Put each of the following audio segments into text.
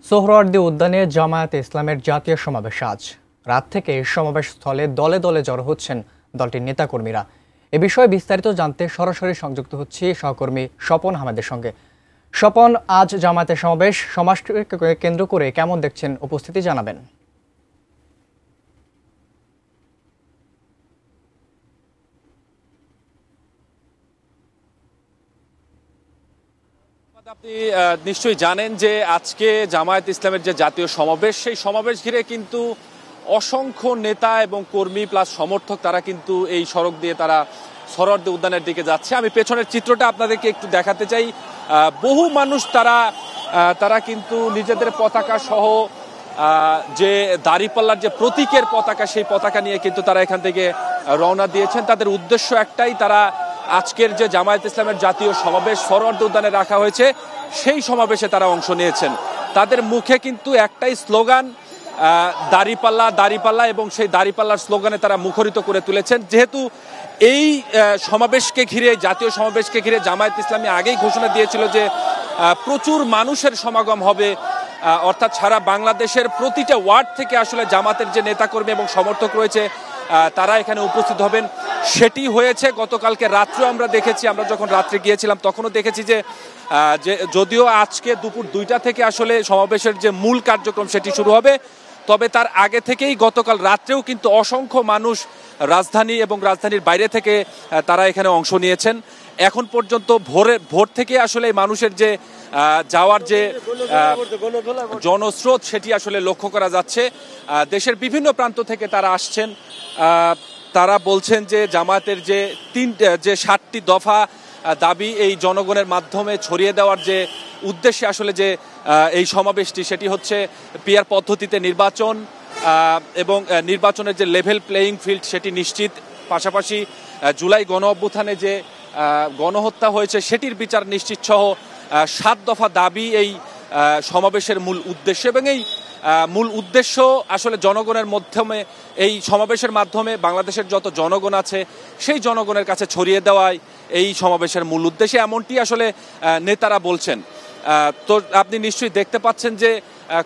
সোহরাওয়ার্দী উদ্যানে জামায়াতে ইসলামের জাতীয় সমাবেশ আজ রাত থেকে সমাবেশ স্থলে দলে দলে জড়ো হচ্ছেন দলটির নেতাকর্মীরা। এ বিষয়ে বিস্তারিত জানতে সরাসরি সংযুক্ত হচ্ছি সহকর্মী স্বপন আহমেদের সঙ্গে। স্বপন, আজ জামায়াতের সমাবেশকে কেন্দ্র করে কেমন দেখছেন উপস্থিতি জানাবেন। আপনি নিশ্চয়ই জানেন যে আজকে জামায়াত ইসলামের যে জাতীয় সমাবেশ, সেই সমাবেশ ঘিরে কিন্তু অসংখ্য নেতা এবং কর্মী প্লাস সমর্থক তারা কিন্তু এই সড়ক দিয়ে তারা সোহরাওয়ার্দী উদ্যানের দিকে যাচ্ছে। আমি পেছনের চিত্রটা আপনাদেরকে একটু দেখাতে চাই। বহু মানুষ তারা কিন্তু নিজেদের পতাকা সহ যে দাঁড়িপাল্লার যে প্রতীকের পতাকা, সেই পতাকা নিয়ে কিন্তু তারা এখান থেকে রওনা দিয়েছেন। তাদের উদ্দেশ্য একটাই, তারা আজকের যে জামায়াত ইসলামের জাতীয় সমাবেশ সোহরাওয়ার্দী উদ্যানে রাখা হয়েছে, সেই সমাবেশে তারা অংশ নিয়েছেন। তাদের মুখে কিন্তু একটাই স্লোগান, দাঁড়িপাল্লা দাঁড়িপাল্লা, এবং সেই দাঁড়িপাল্লার স্লোগানে তারা মুখরিত করে তুলেছেন। যেহেতু এই সমাবেশকে ঘিরে, জাতীয় সমাবেশকে ঘিরে জামায়াত ইসলামী আগেই ঘোষণা দিয়েছিল যে প্রচুর মানুষের সমাগম হবে, অর্থাৎ সারা বাংলাদেশের প্রতিটা ওয়ার্ড থেকে আসলে জামাতের যে নেতাকর্মী এবং সমর্থক রয়েছে তারা এখানে উপস্থিত হবেন। সেটি হয়েছে। গতকালকে রাত্রেও আমরা দেখেছি, আমরা যখন রাত্রে গিয়েছিলাম তখনও দেখেছি যে যদিও আজকে দুপুর 2টা থেকে আসলে সমাবেশের যে মূল কার্যক্রম সেটি শুরু হবে, তবে তার আগে থেকেই গতকাল রাত্রেও কিন্তু অসংখ্য মানুষ রাজধানী এবং রাজধানীর বাইরে থেকে তারা এখানে অংশ নিয়েছেন। এখন পর্যন্ত ভোর থেকে আসলে মানুষের যে যাওয়ার যে জনস্রোত সেটি আসলে লক্ষ্য করা যাচ্ছে। দেশের বিভিন্ন প্রান্ত থেকে তারা আসছেন। তারা বলছেন যে জামায়াতের যে 7টি দফা দাবি এই জনগণের মাধ্যমে ছড়িয়ে দেওয়ার যে উদ্দেশ্যে আসলে যে এই সমাবেশটি, সেটি হচ্ছে পিআর পদ্ধতিতে নির্বাচন এবং নির্বাচনের যে লেভেল প্লেয়িং ফিল্ড সেটি নিশ্চিত, পাশাপাশি জুলাই গণ অভ্যুত্থানে যে গণহত্যা হয়েছে সেটির বিচার নিশ্চিত সহ 7 দফা দাবি এই সমাবেশের মূল উদ্দেশ্য। এবং এই মূল উদ্দেশ্য আসলে জনগণের মাধ্যমে, এই সমাবেশের মাধ্যমে বাংলাদেশের যত জনগণ আছে সেই জনগণের কাছে ছড়িয়ে দেওয়াই এই সমাবেশের মূল উদ্দেশ্য, এমনটি আসলে নেতারা বলছেন। তো আপনি নিশ্চয়ই দেখতে পাচ্ছেন যে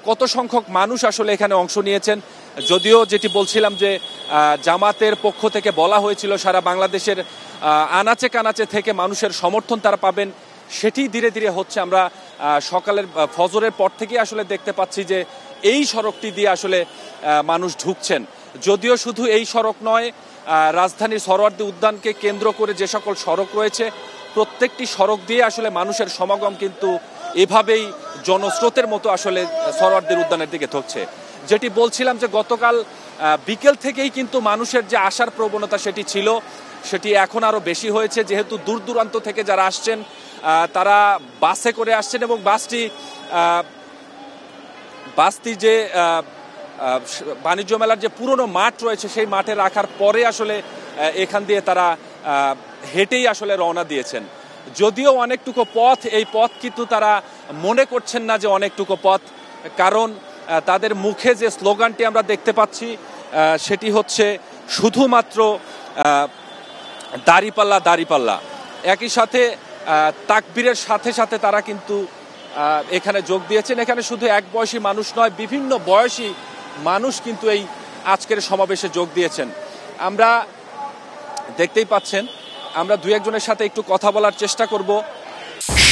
কত সংখ্যক মানুষ আসলে এখানে অংশ নিয়েছেন। যদিও যেটি বলছিলাম যে জামাতের পক্ষ থেকে বলা হয়েছিল সারা বাংলাদেশের আনাচে কানাচে থেকে মানুষের সমর্থন তারা পাবেন, সেটি ধীরে ধীরে হচ্ছে। আমরা সকালের ফজরের পর থেকে আসলে দেখতে পাচ্ছি যে এই সড়কটি দিয়ে আসলে মানুষ ঢুকছেন। যদিও শুধু এই সড়ক নয়, রাজধানীর সোহরাওয়ার্দী উদ্যানকে কেন্দ্র করে যে সকল সড়ক রয়েছে প্রত্যেকটি সড়ক দিয়ে আসলে মানুষের সমাগম কিন্তু এভাবেই জনস্রোতের মতো আসলে সোহরাওয়ার্দী উদ্যানের দিকে ঢুকছে। যেটি বলছিলাম যে গতকাল বিকেল থেকেই কিন্তু মানুষের যে আসার প্রবণতা সেটি ছিল, সেটি এখন আরও বেশি হয়েছে। যেহেতু দূর দূরান্ত থেকে যারা আসছেন তারা বাসে করে আসছেন, এবং বাসটি যে বাণিজ্য মেলার যে পুরনো মাঠ রয়েছে সেই মাঠে রাখার পরে আসলে এখান দিয়ে তারা হেঁটেই আসলে রওনা দিয়েছেন। যদিও অনেকটুকু পথ, এই পথ কিন্তু তারা মনে করছেন না যে অনেকটুকু পথ, কারণ তাদের মুখে যে স্লোগানটি আমরা দেখতে পাচ্ছি সেটি হচ্ছে শুধুমাত্র দাঁড়িপাল্লা দাঁড়িপাল্লা। একই সাথে তাকবীরের সাথে সাথে তারা কিন্তু এখানে যোগ দিয়েছেন। এখানে শুধু এক বয়সী মানুষ নয়, বিভিন্ন বয়সী মানুষ কিন্তু এই আজকের সমাবেশে যোগ দিয়েছেন। আমরা দেখতেই পাচ্ছেন, আমরা 2-1 সাথে একটু কথা বলার চেষ্টা করব।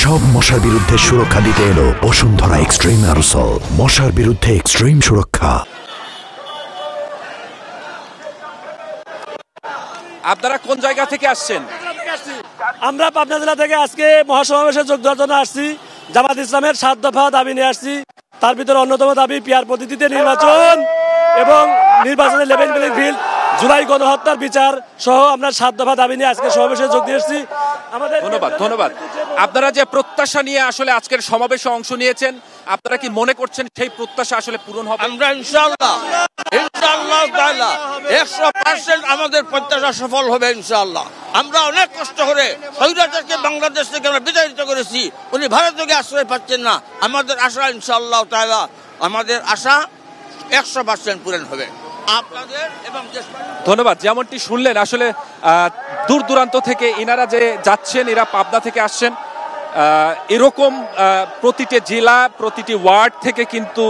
সব মশার বিরুদ্ধে সুরক্ষা দিতে এলো বসুন্ধরা এক্সট্রিম অ্যারোসল, মশার বিরুদ্ধে এক্সট্রিম সুরক্ষা। আপনারা কোন জায়গা থেকে আসছেন? আমরা পাবনা জেলা থেকে আজকে মহাসমাবেশে যোগ দেওয়ার জন্য আসছি। জামাত ইসলামের 7 দফা দাবি নিয়ে আসছি। তার ভিতরে অন্যতম দাবি পিআর পদ্ধতিতে নির্বাচন এবং নির্বাচনের লেভেল প্লেইং ফিল্ড, জুলাই গণহত্যার বিচার সহ আমরা 7 দফা দাবি নিয়ে আজকে সমাবেশে যোগ দিয়েছি। ধন্যবাদ। আপনারা যে প্রত্যাশা নিয়ে আসলে আজকের সমাবেশে অংশ নিয়েছেন, আপনারা কি মনে করছেন সেই প্রত্যাশা আসলে পূরণ হবে? আমরা ইনশাআল্লাহ তাআলা 100% আমাদের প্রত্যাশা সফল হবে ইনশাআল্লাহ। আমরা অনেক কষ্ট করে স্বৈরাচারকে বাংলাদেশ থেকে আমরা বিতাড়িত করেছি, উনি ভারত থেকে আশ্রয় পাচ্ছেন না। আমাদের আশা ইনশাআল্লাহ তাআলা, আমাদের আশা 100% পূরণ হবে। আপনাদের এবং ধন্যবাদ। যেমনটি শুনলেন, আসলে দূর দূরান্ত থেকে ইনারা যে যাচ্ছেন, এরা পাবনা থেকে আসছেন, এরকম প্রতিটি জেলা প্রতিটি ওয়ার্ড থেকে কিন্তু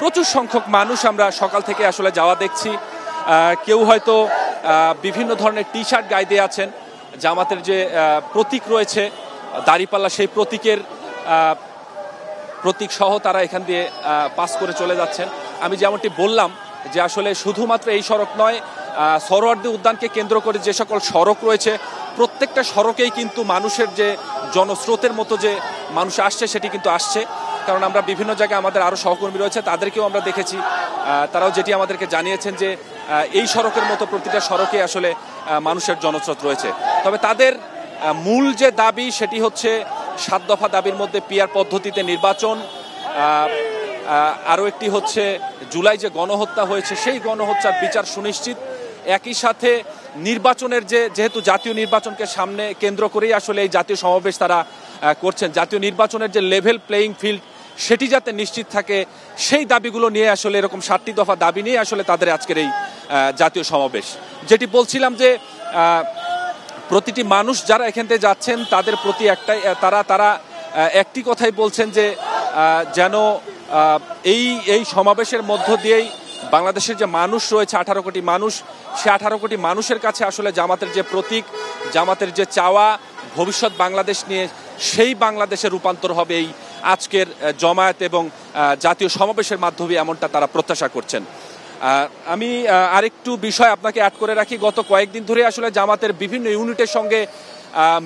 প্রচুর সংখ্যক মানুষ আমরা সকাল থেকে আসলে যাওয়া দেখছি। কেউ হয়তো বিভিন্ন ধরনের টি শার্ট গায়ে দিয়ে আছেন, জামাতের যে প্রতীক রয়েছে দাঁড়িপাল্লা, সেই প্রতীক সহ তারা এখান দিয়ে পাস করে চলে যাচ্ছেন। আমি যেমনটি বললাম যে আসলে শুধুমাত্র এই সড়ক নয়, সোহরাওয়ার্দী উদ্যানকে কেন্দ্র করে যে সকল সড়ক রয়েছে প্রত্যেকটা সড়কেই কিন্তু মানুষের যে জনস্রোতের মতো যে মানুষ আসছে সেটি কিন্তু আসছে। কারণ আমরা বিভিন্ন জায়গায় আমাদের আরও সহকর্মী রয়েছে, তাদেরকেও আমরা দেখেছি, তারাও যেটি আমাদেরকে জানিয়েছেন যে এই সড়কের মতো প্রতিটা সড়কে আসলে মানুষের জনস্রোত রয়েছে। তবে তাদের মূল যে দাবি সেটি হচ্ছে 7 দফা দাবির মধ্যে পিআর পদ্ধতিতে নির্বাচন, আরও একটি হচ্ছে জুলাই যে গণহত্যা হয়েছে সেই গণহত্যার বিচার সুনিশ্চিত। একই সাথে নির্বাচনের যেহেতু জাতীয় নির্বাচনকে সামনে কেন্দ্র করেই আসলে এই জাতীয় সমাবেশ তারা করছেন, জাতীয় নির্বাচনের যে লেভেল প্লেয়িং ফিল্ড সেটি যাতে নিশ্চিত থাকে সেই দাবিগুলো নিয়ে আসলে এরকম 7টি দফা দাবি নিয়ে আসলে তাদের আজকের এই জাতীয় সমাবেশ। যেটি বলছিলাম যে প্রতিটি মানুষ যারা এখান থেকে যাচ্ছেন তাদের প্রতি একটাই তারা একটি কথাই বলছেন যে যেন এই সমাবেশের মধ্য দিয়েই বাংলাদেশের যে মানুষ রয়েছে 18 কোটি মানুষ, সে 18 কোটি মানুষের কাছে আসলে জামাতের যে প্রতীক, জামাতের যে চাওয়া ভবিষ্যৎ বাংলাদেশ নিয়ে, সেই বাংলাদেশের রূপান্তর হবে এই আজকের জমায়েত এবং জাতীয় সমাবেশের মাধ্যমে, এমনটা তারা প্রত্যাশা করছেন। আমি আরেকটু বিষয় আপনাকে অ্যাড করে রাখি। গত কয়েকদিন ধরে আসলে জামাতের বিভিন্ন ইউনিটের সঙ্গে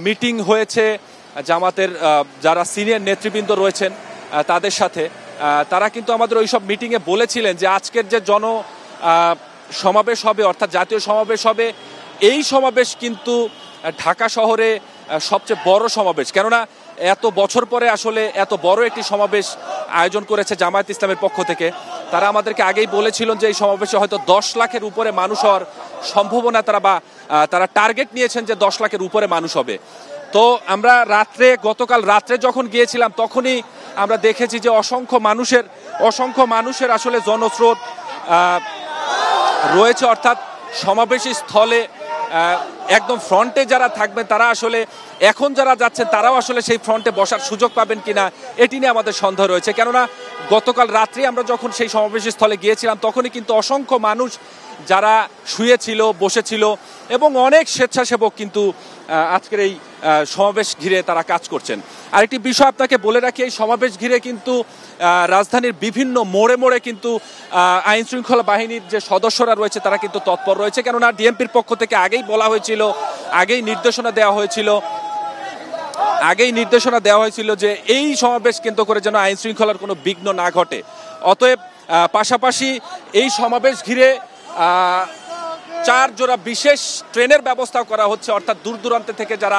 মিটিং হয়েছে, জামাতের যারা সিনিয়র নেতৃবৃন্দ রয়েছেন তাদের সাথে। তারা কিন্তু আমাদের ওই সব মিটিংয়ে বলেছিলেন যে আজকের যে সমাবেশ হবে অর্থাৎ জাতীয় সমাবেশ হবে, এই সমাবেশ কিন্তু ঢাকা শহরে সবচেয়ে বড় সমাবেশ। কেননা এত বছর পরে আসলে এত বড় একটি সমাবেশ আয়োজন করেছে জামায়াত ইসলামের পক্ষ থেকে। তারা আমাদেরকে আগেই বলেছিলেন যে এই সমাবেশে হয়তো 10 লাখের উপরে মানুষ হওয়ার সম্ভাবনা তারা টার্গেট নিয়েছেন যে 10 লাখের উপরে মানুষ হবে। তো আমরা গতকাল রাত্রে যখন গিয়েছিলাম তখনই আমরা দেখেছি যে অসংখ্য মানুষের আসলে জনস্রোত রয়েছে, অর্থাৎ সমাবেশী স্থলে একদম ফ্রন্টে যারা থাকবেন তারা আসলে এখন যারা যাচ্ছেন তারাও আসলে সেই ফ্রন্টে বসার সুযোগ পাবেন কিনা এটি নিয়ে আমাদের সন্দেহ রয়েছে। কেননা গতকাল রাত্রে আমরা যখন সেই সমাবেশী স্থলে গিয়েছিলাম তখনই কিন্তু অসংখ্য মানুষ যারা শুয়েছিল, বসেছিল এবং অনেক স্বেচ্ছাসেবক কিন্তু আজকের এই সমাবেশ ঘিরে তারা কাজ করছেন। আরেকটি বিষয় আপনাকে বলে রাখি, এই সমাবেশ ঘিরে কিন্তু রাজধানীর বিভিন্ন মোড়ে মোড়ে কিন্তু আইন শৃঙ্খলা বাহিনীর যে সদস্যরা রয়েছে তারা কিন্তু তৎপর রয়েছে। কেননা ডিএমপির পক্ষ থেকে আগেই বলা হয়েছিল, আগেই নির্দেশনা দেওয়া হয়েছিল যে এই সমাবেশ কেন্দ্র করে যেন আইন শৃঙ্খলার কোনো বিঘ্ন না ঘটে। অতএব পাশাপাশি এই সমাবেশ ঘিরে 4 জোড়া বিশেষ ট্রেনের ব্যবস্থা করা হচ্ছে, অর্থাৎ দূর দূরান্ত থেকে যারা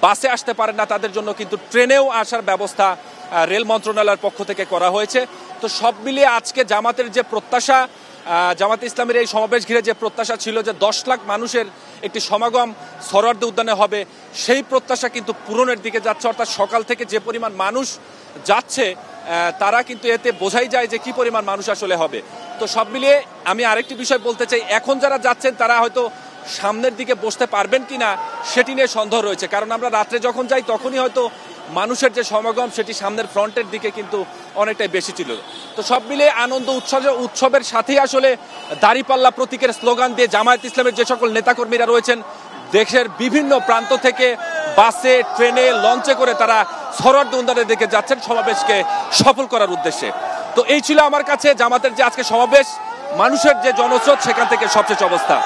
বাসে আসতে পারেন না তাদের জন্য কিন্তু ট্রেনেও আসার ব্যবস্থা রেল মন্ত্রণালয়ের পক্ষ থেকে করা হয়েছে। তো সব মিলিয়ে আজকে জামাতের যে প্রত্যাশা, জামাত ইসলামের এই সমাবেশ ঘিরে যে প্রত্যাশা ছিল যে 10 লাখ মানুষের একটি সমাগম সোহরাওয়ার্দী উদ্যানে হবে, সেই প্রত্যাশা কিন্তু পূরণের দিকে যাচ্ছে। অর্থাৎ সকাল থেকে যে পরিমাণ মানুষ যাচ্ছে তারা কিন্তু এতে বোঝাই যায় যে কি পরিমাণ মানুষ আসলে হবে। তো সব মিলিয়ে আমি আরেকটি বিষয় বলতে চাই, এখন যারা যাচ্ছেন তারা হয়তো সামনের দিকে বসতে পারবেন কিনা সেটি নিয়ে সন্দেহ রয়েছে। কারণ আমরা রাত্রে যখন যাই তখনই হয়তো মানুষের যে সমাগম সেটি সামনের ফ্রন্টের দিকে কিন্তু অনেকটাই বেশি ছিল। তো সব মিলিয়ে আনন্দ উৎসবের সাথেই আসলে দাঁড়িপাল্লা প্রতীকের স্লোগান দিয়ে জামায়াত ইসলামের যে সকল নেতাকর্মীরা রয়েছেন দেশের বিভিন্ন প্রান্ত থেকে বাসে, ট্রেনে, লঞ্চে করে তারা সোহরাওয়ার্দী উদ্যানের দিকে যাচ্ছেন সমাবেশকে সফল করার উদ্দেশ্যে। তো এই ছিল আমার কাছে জামাতের যে আজকে সমাবেশ, মানুষের যে জনস্রোত সেখান থেকে সবশেষ অবস্থা।